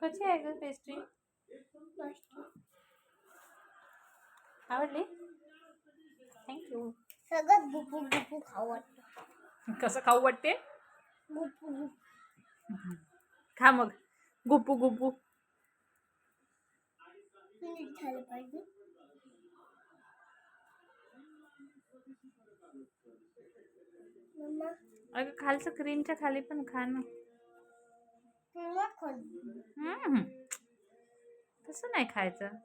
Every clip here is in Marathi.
कशी आहे ग पेस्ट्री? आवडली? थँक्यू. सगळं गुपू गुपू खाऊ वाटतं. कसं खाऊ वाटते? गुपू गुपू. खा मग. गुपू गुपू. नीट झालं पाहिजे. मम्मा अगं खालचं क्रीमच्या खाली पण खा ना. केव्हा खाल्ली? तसं नाही खायचं.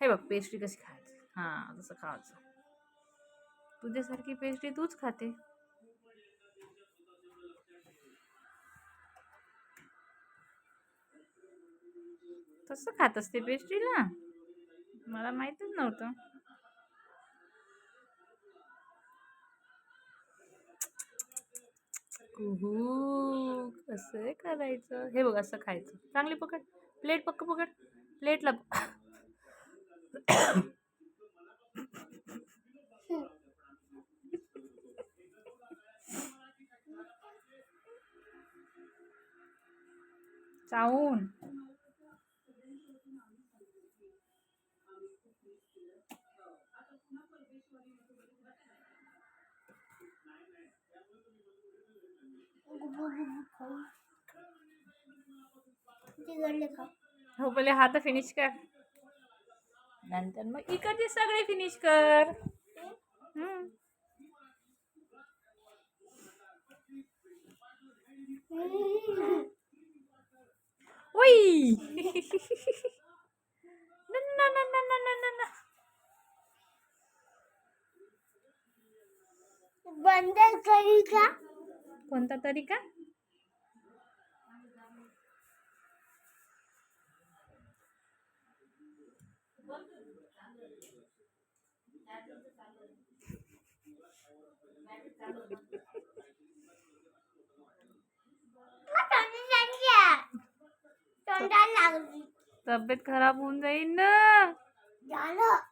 हे बघ पेस्ट्री कशी खायची. हा तसं खायचं. तुझ्यासारखी पेस्ट्री तूच खाते. तसं खात असते पेस्ट्रीला. मला माहितच नव्हतं. कुहू कसं करायचं. हे बघ असं खायचं. चांगली पकड. प्लेट पक्क पकड. प्लेटला चावून. गुपू गुपू खाऊ. तिकडले खा. हो पहिले हात फिनिश कर. नंतर मग इकडचे सगळे फिनिश कर. उई. ना ना ना ना ना ना ना. बंद करी का? कोणता तरी का? तोंडाला लागली. तब्येत खराब होऊन जाईल ना. झालं.